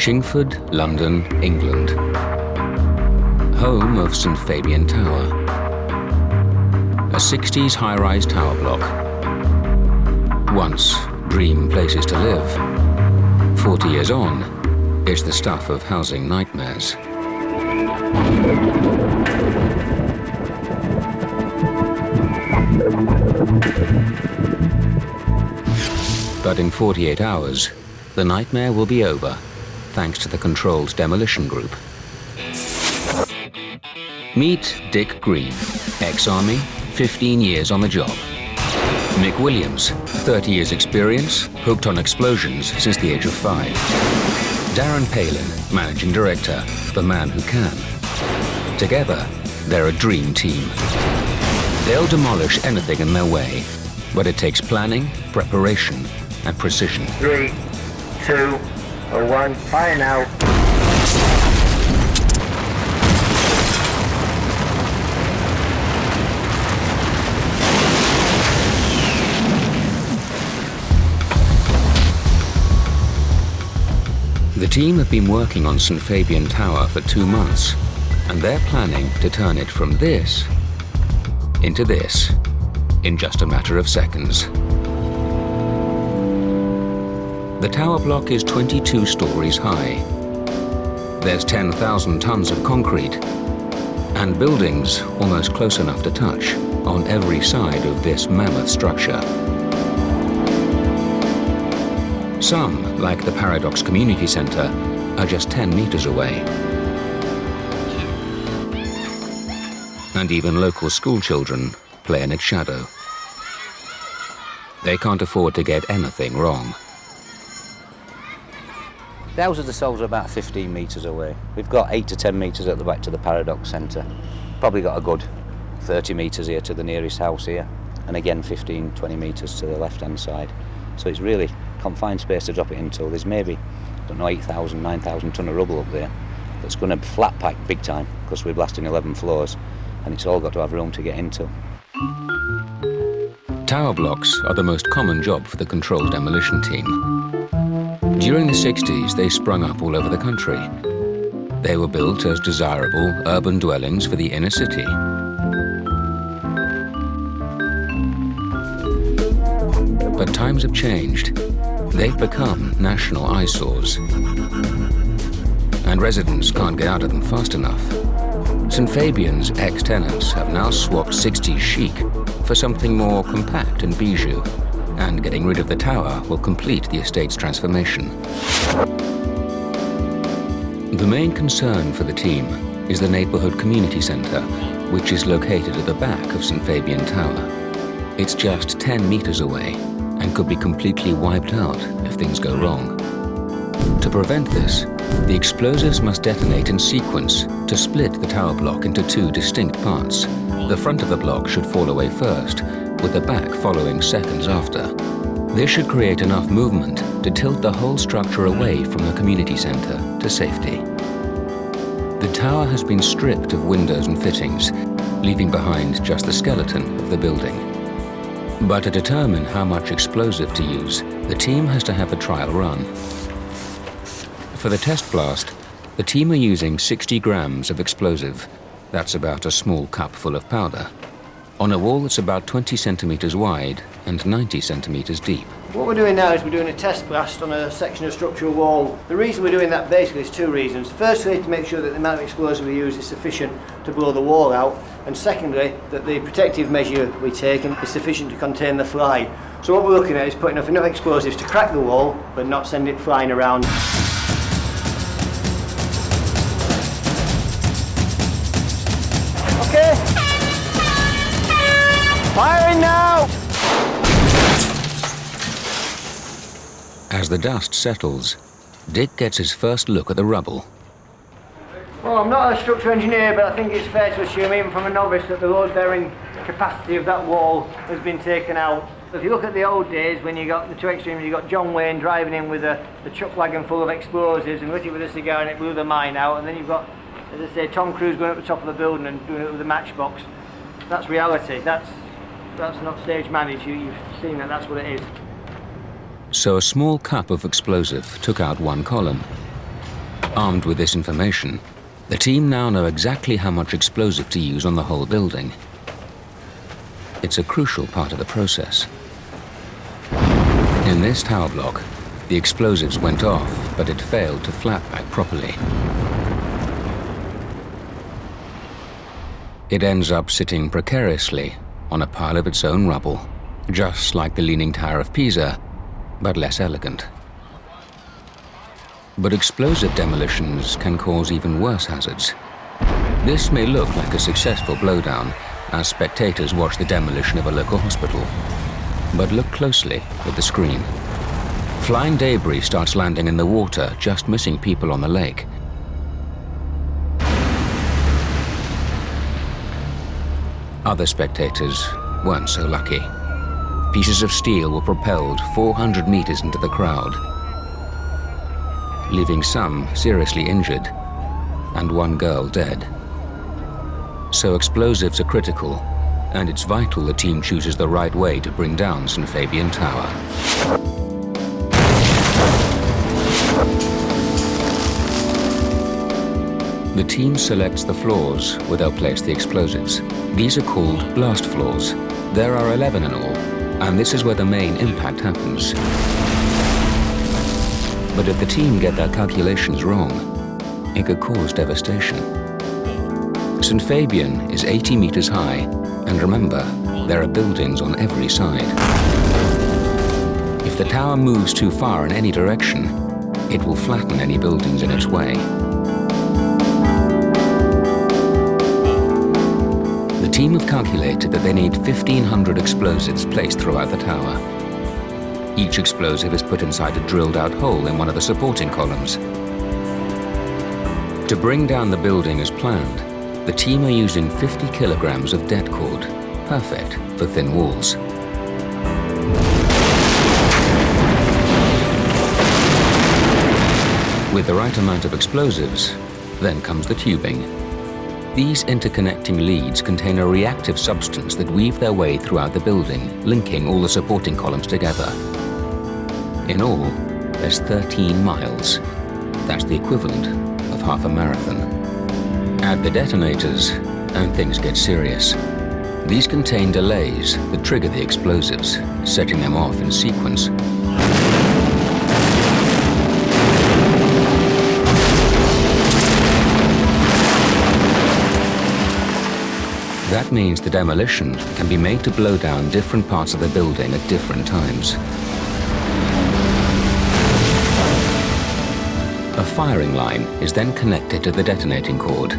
Chingford, London, England. Home of St Fabian Tower. A 60s high-rise tower block. Once dream places to live. 40 years on, it's the stuff of housing nightmares. But in 48 hours, the nightmare will be over, thanks to the Controlled Demolition group. Meet Dick Green, ex-army, 15 years on the job. Mick Williams, 30 years experience, hooked on explosions since the age of 5. Darren Palin, managing director, the man who can. Together, they're a dream team. They'll demolish anything in their way, but it takes planning, preparation, and precision. 3, 2, 1, fire now. The team have been working on St Fabian Tower for 2 months, and they're planning to turn it from this into this in just a matter of seconds. The tower block is 22 stories high. There's 10,000 tons of concrete and buildings almost close enough to touch on every side of this mammoth structure. Some, like the Paradox Community Centre, are just 10 meters away. And even local school children play in its shadow. They can't afford to get anything wrong. The houses themselves are about 15 metres away. We've got 8 to 10 metres at the back to the Paradox Centre. Probably got a good 30 metres here to the nearest house here. And again 15, 20 metres to the left-hand side. So it's really confined space to drop it into. There's maybe, I don't know, 8,000, 9,000 tonne of rubble up there that's going to flat pack big time because we're blasting 11 floors and it's all got to have room to get into. Tower blocks are the most common job for the Controlled Demolition team. During the 60s, they sprung up all over the country. They were built as desirable urban dwellings for the inner city. But times have changed. They've become national eyesores. And residents can't get out of them fast enough. St Fabian's ex-tenants have now swapped 60s chic for something more compact and bijou. And getting rid of the tower will complete the estate's transformation. The main concern for the team is the neighbourhood community centre, which is located at the back of St Fabian Tower. It's just 10 metres away and could be completely wiped out if things go wrong. To prevent this, the explosives must detonate in sequence to split the tower block into 2 distinct parts. The front of the block should fall away first, with the back following seconds after. This should create enough movement to tilt the whole structure away from the community centre to safety. The tower has been stripped of windows and fittings, leaving behind just the skeleton of the building. But to determine how much explosive to use, the team has to have a trial run. For the test blast, the team are using 60 grams of explosive. That's about a small cup full of powder, on a wall that's about 20 centimetres wide and 90 centimetres deep. What we're doing now is we're doing a test blast on a section of structural wall. The reason we're doing that basically is 2 reasons. Firstly, to make sure that the amount of explosive we use is sufficient to blow the wall out, and secondly, that the protective measure we take is sufficient to contain the fly. So what we're looking at is putting enough explosives to crack the wall, but not send it flying around. Okay. Firing now! As the dust settles, Dick gets his first look at the rubble. Well, I'm not a structural engineer, but I think it's fair to assume, even from a novice, that the load-bearing capacity of that wall has been taken out. If you look at the old days, when you got the 2 extremes, you got John Wayne driving in with the chuck wagon full of explosives and lit it with a cigar and it blew the mine out, and then you've got, as I say, Tom Cruise going up the top of the building and doing it with a matchbox. That's reality. That's not stage managed. You've seen that. That's what it is. So a small cup of explosive took out 1 column. Armed with this information, the team now know exactly how much explosive to use on the whole building. It's a crucial part of the process. In this tower block, the explosives went off, but it failed to flat back properly. It ends up sitting precariously on a pile of its own rubble, just like the Leaning Tower of Pisa, but less elegant. But explosive demolitions can cause even worse hazards. This may look like a successful blowdown as spectators watch the demolition of a local hospital. But look closely at the screen. Flying debris starts landing in the water, just missing people on the lake. Other spectators weren't so lucky. Pieces of steel were propelled 400 meters into the crowd, leaving some seriously injured and one girl dead. So explosives are critical, and it's vital the team chooses the right way to bring down St. Fabian Tower. The team selects the floors where they'll place the explosives. These are called blast floors. There are 11 in all, and this is where the main impact happens. But if the team get their calculations wrong, it could cause devastation. St. Fabian is 80 meters high, and remember, there are buildings on every side. If the tower moves too far in any direction, it will flatten any buildings in its way. The team have calculated that they need 1,500 explosives placed throughout the tower. Each explosive is put inside a drilled-out hole in one of the supporting columns. To bring down the building as planned, the team are using 50 kilograms of det cord, perfect for thin walls. With the right amount of explosives, then comes the tubing. These interconnecting leads contain a reactive substance that weave their way throughout the building, linking all the supporting columns together. In all, there's 13 miles. That's the equivalent of half a marathon. Add the detonators, and things get serious. These contain delays that trigger the explosives, setting them off in sequence. That means the demolition can be made to blow down different parts of the building at different times. A firing line is then connected to the detonating cord.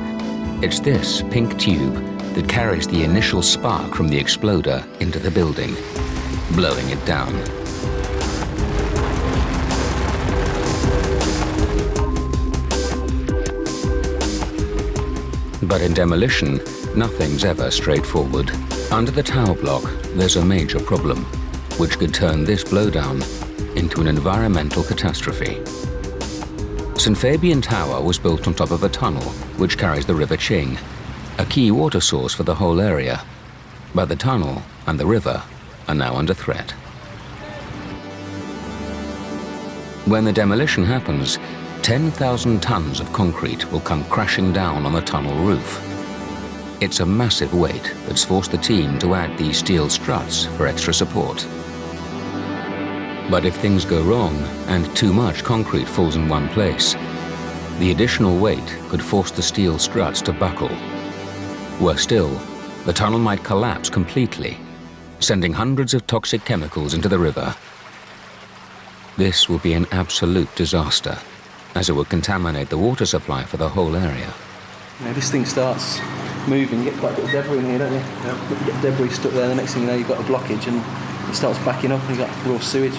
It's this pink tube that carries the initial spark from the exploder into the building, blowing it down. But in demolition, nothing's ever straightforward. Under the tower block, there's a major problem, which could turn this blowdown into an environmental catastrophe. St. Fabian Tower was built on top of a tunnel which carries the River Ching, a key water source for the whole area. But the tunnel and the river are now under threat. When the demolition happens, 10,000 tons of concrete will come crashing down on the tunnel roof. It's a massive weight that's forced the team to add these steel struts for extra support. But if things go wrong and too much concrete falls in one place, the additional weight could force the steel struts to buckle. Worse still, the tunnel might collapse completely, sending hundreds of toxic chemicals into the river. This will be an absolute disaster, as it would contaminate the water supply for the whole area. You know, this thing starts moving, you get quite a bit of debris in here, don't you? Yep. You get debris stuck there, the next thing you know you've got a blockage and it starts backing up and you've got raw sewage.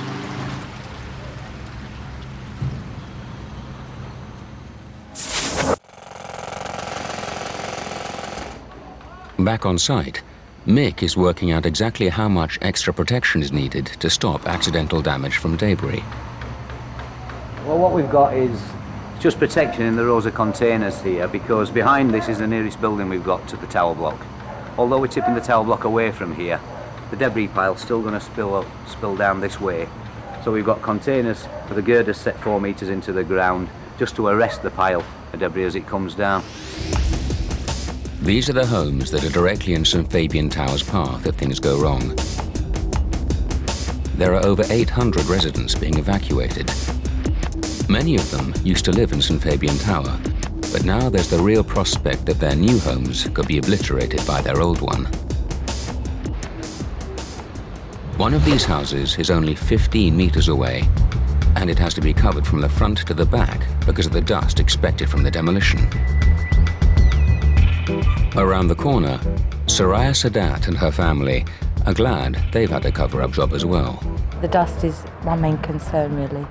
Back on site, Mick is working out exactly how much extra protection is needed to stop accidental damage from debris. Well, what we've got is just protection in the rows of containers here, because behind this is the nearest building we've got to the tower block. Although we're tipping the tower block away from here, the debris pile's still going to spill down this way. So we've got containers with the girders set 4 meters into the ground, just to arrest the pile of debris as it comes down. These are the homes that are directly in St Fabian Tower's path if things go wrong. There are over 800 residents being evacuated. Many of them used to live in St Fabian Tower, but now there's the real prospect that their new homes could be obliterated by their old one. One of these houses is only 15 meters away, and it has to be covered from the front to the back because of the dust expected from the demolition. Around the corner, Soraya Sadat and her family are glad they've had a cover-up job as well. The dust is my main concern, really,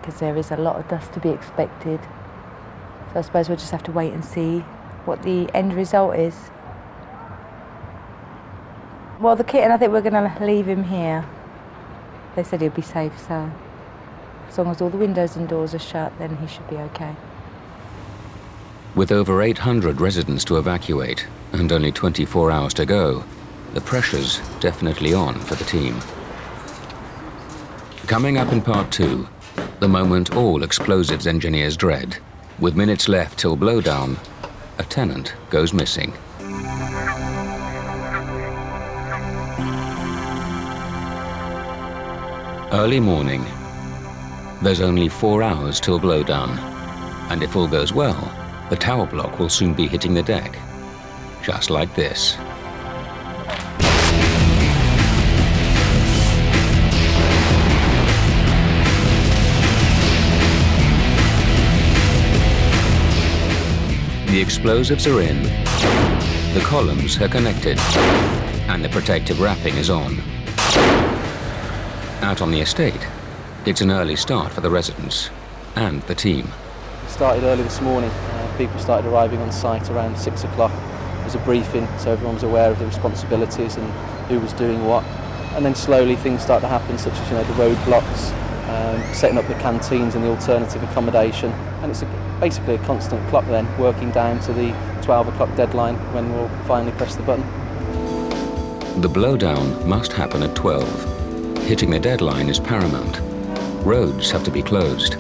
because there is a lot of dust to be expected. So I suppose we'll just have to wait and see what the end result is. Well, the kitten, I think we're going to leave him here. They said he'll be safe, so as long as all the windows and doors are shut, then he should be okay. With over 800 residents to evacuate and only 24 hours to go, the pressure's definitely on for the team. Coming up in part 2, the moment all explosives engineers dread. With minutes left till blowdown, a tenant goes missing. Early morning. There's only 4 hours till blowdown, and if all goes well, the tower block will soon be hitting the deck, just like this. The explosives are in, the columns are connected, and the protective wrapping is on. Out on the estate, it's an early start for the residents and the team. It started early this morning. People started arriving on site around 6 o'clock. There was a briefing, so everyone was aware of the responsibilities and who was doing what. And then slowly things started to happen, such as the roadblocks, setting up the canteens and the alternative accommodation. And it's basically a constant clock then, working down to the 12 o'clock deadline when we'll finally press the button. The blowdown must happen at 12. Hitting the deadline is paramount. Roads have to be closed.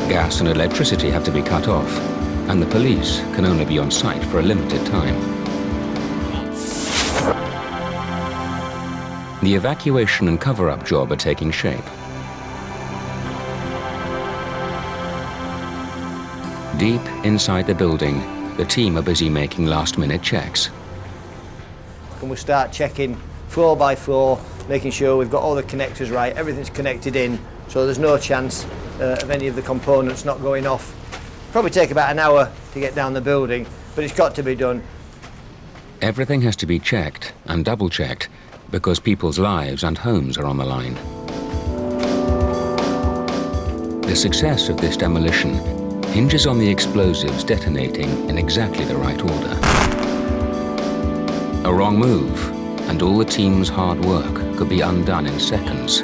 Gas and electricity have to be cut off, and the police can only be on site for a limited time. The evacuation and cover-up job are taking shape. Deep inside the building, the team are busy making last-minute checks. And we'll start checking floor by floor, making sure we've got all the connectors right, everything's connected in, so there's no chance of any of the components not going off. Probably take about an hour to get down the building, but it's got to be done. Everything has to be checked and double-checked because people's lives and homes are on the line. The success of this demolition hinges on the explosives detonating in exactly the right order. A wrong move, and all the team's hard work could be undone in seconds,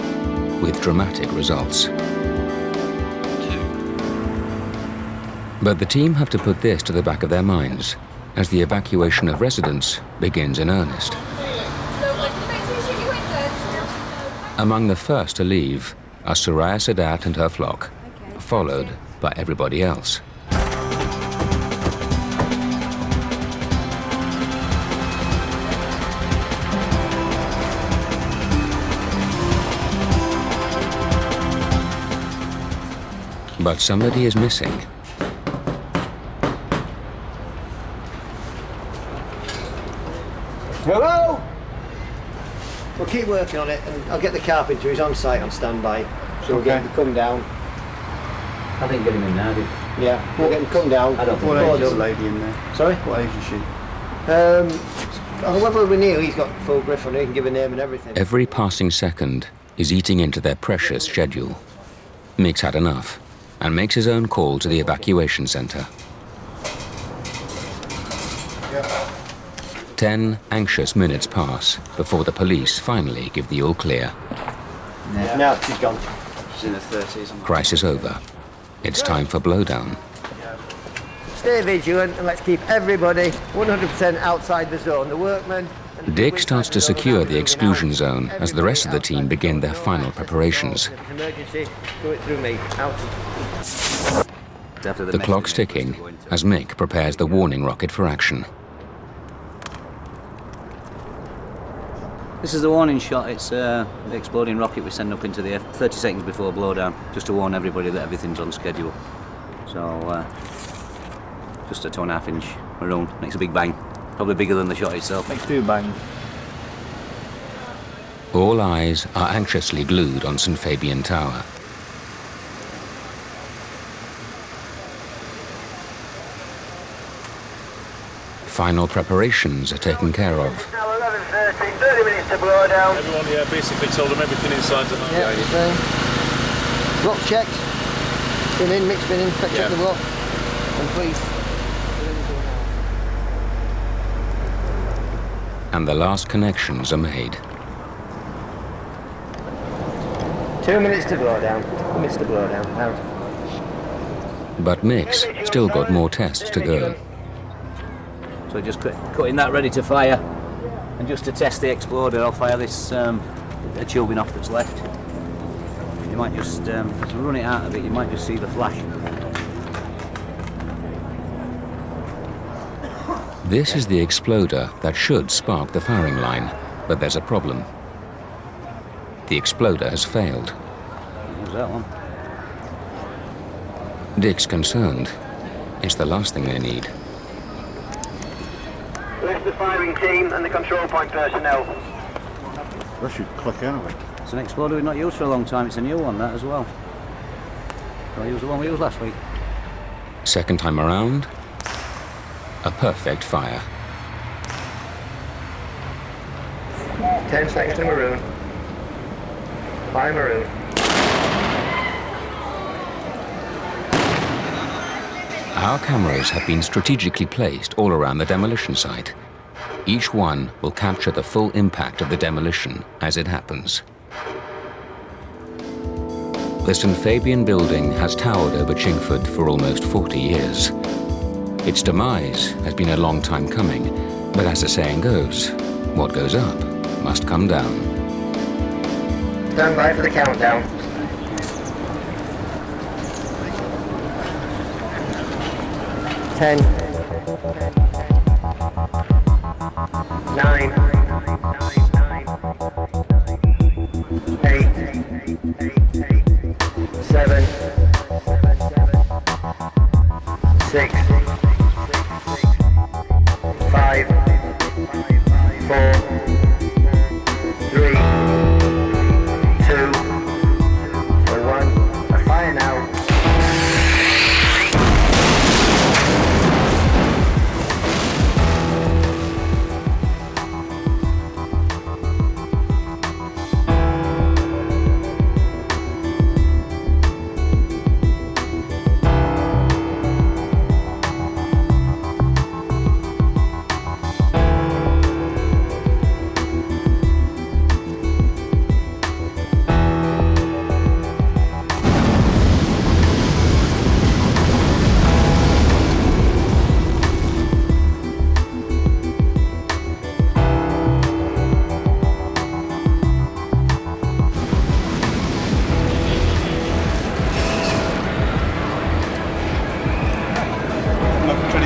with dramatic results. But the team have to put this to the back of their minds as the evacuation of residents begins in earnest. Among the first to leave are Soraya Sadat and her flock, followed by everybody else. But somebody is missing. Hello? We'll keep working on it, and I'll get the carpenter who's on site on standby, so we'll get him to come down. I think get him in now, dude. Yeah, we'll get him to come down. I don't think What Board age is up. the lady in there? Sorry? What age is she? Whoever we knew, he's got full grip on it, he can give a name and everything. Every passing second is eating into their precious schedule. Mick's had enough and makes his own call to the evacuation centre. 10 anxious minutes pass before the police finally give the all clear. No, she's gone. She's in her 30s. Crisis over. It's time for blowdown. Stay vigilant and let's keep everybody 100% outside the zone. The workmen and Dick starts to secure the exclusion zone as the rest of the team begin their final preparations. The clock's ticking as Mick prepares the warning rocket for action. This is the warning shot. It's the exploding rocket we send up into the air 30 seconds before blowdown, just to warn everybody that everything's on schedule. So, just a 2.5 inch maroon, makes a big bang. Probably bigger than the shot itself. Makes 2 bangs. All eyes are anxiously glued on St Fabian Tower. Final preparations are taken care of. Now 11:30, 30 minutes to blow down. Everyone here basically told them everything inside the Block checked. Spin in, mix spin in, check the block. And please. And the last connections are made. 2 minutes to blow down. 2 minutes to blow down. Out. But Mick's still got more tests to go. So just cutting that ready to fire, and just to test the exploder, I'll fire this tubing off that's left. You might just, as we run it out of it, you might just see the flash. This is the exploder that should spark the firing line, but there's a problem. The exploder has failed. Who's that one? Dick's concerned. It's the last thing they need. Left the firing team and the control point personnel. That should click anyway. It's an exploder we've not used for a long time. It's a new one, that as well. I'll use the one we used last week. Second time around, a perfect fire. 10 seconds to maroon. Fire maroon. Our cameras have been strategically placed all around the demolition site. Each one will capture the full impact of the demolition as it happens. The St Fabian building has towered over Chingford for almost 40 years. Its demise has been a long time coming, but as the saying goes, what goes up must come down. Stand by for the countdown. 10, 9, 8, 7, 6, 5, 4, 3, 2, 1. A fire now.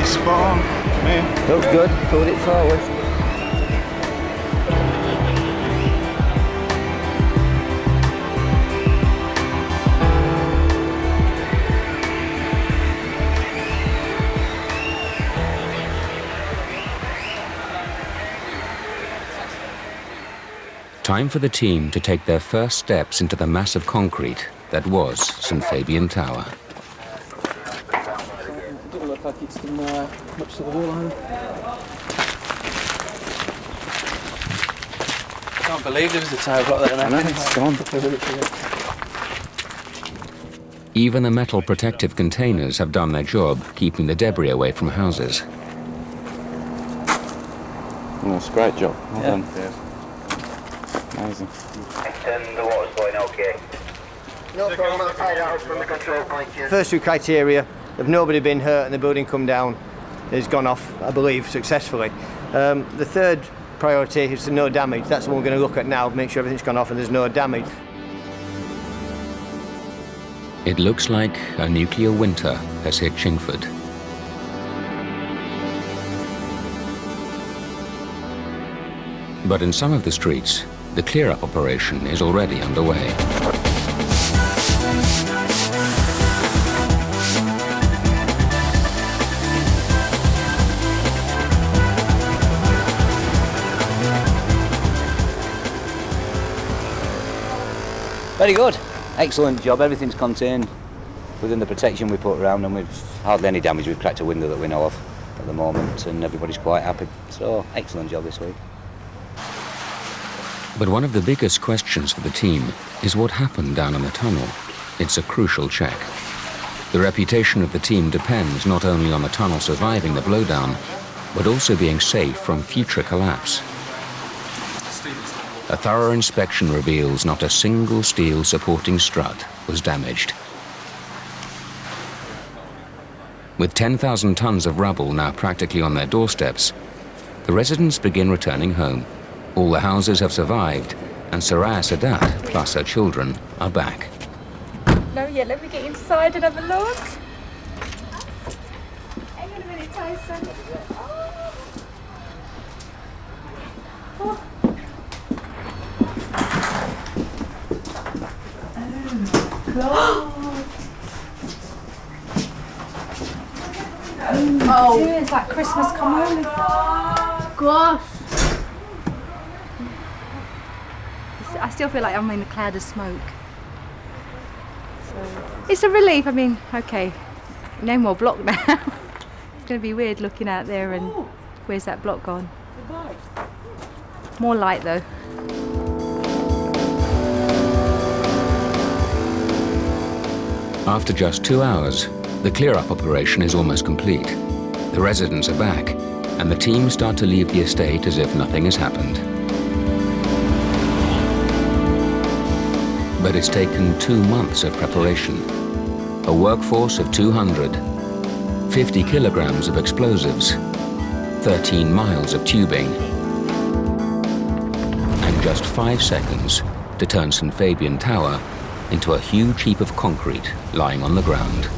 Spot on for me. Looks good. Pulled it forward. Time for the team to take their first steps into the mass of concrete that was St Fabian Tower. Doesn't look like it's done much to the wall either. Can't believe there was a tower block there. I know, it's gone. Even the metal protective containers have done their job, keeping the debris away from houses. Oh, it's a great job. Well done. Amazing. And the water's going okay. No problem, I'll tie that out from the control point here. First two criteria of nobody been hurt and the building come down has gone off, I believe, successfully. The third priority is to no damage. That's what we're going to look at now, make sure everything's gone off and there's no damage. It looks like a nuclear winter has hit Chingford. But in some of the streets, the clear-up operation is already underway. Very good. Excellent job. Everything's contained within the protection we put around, and we've hardly any damage. We've cracked a window that we know of at the moment, and everybody's quite happy. So, excellent job this week. But one of the biggest questions for the team is what happened down in the tunnel. It's a crucial check. The reputation of the team depends not only on the tunnel surviving the blowdown, but also being safe from future collapse. A thorough inspection reveals not a single steel supporting strut was damaged. With 10,000 tons of rubble now practically on their doorsteps, the residents begin returning home. All the houses have survived, and Saraya Sadat, plus her children, are back. No, yeah, let me get inside and have a look. Hang on a minute, Tyson. Oh, it's like Christmas come home. Gosh. I still feel like I'm in a cloud of smoke. So it's a relief. I mean, okay, no more block now. It's going to be weird looking out there and where's that block gone? More light though. After just 2 hours, the clear-up operation is almost complete. The residents are back, and the team start to leave the estate as if nothing has happened. But it's taken 2 months of preparation. A workforce of 200, 50 kilograms of explosives, 13 miles of tubing, and just 5 seconds to turn St Fabian Tower into a huge heap of concrete lying on the ground.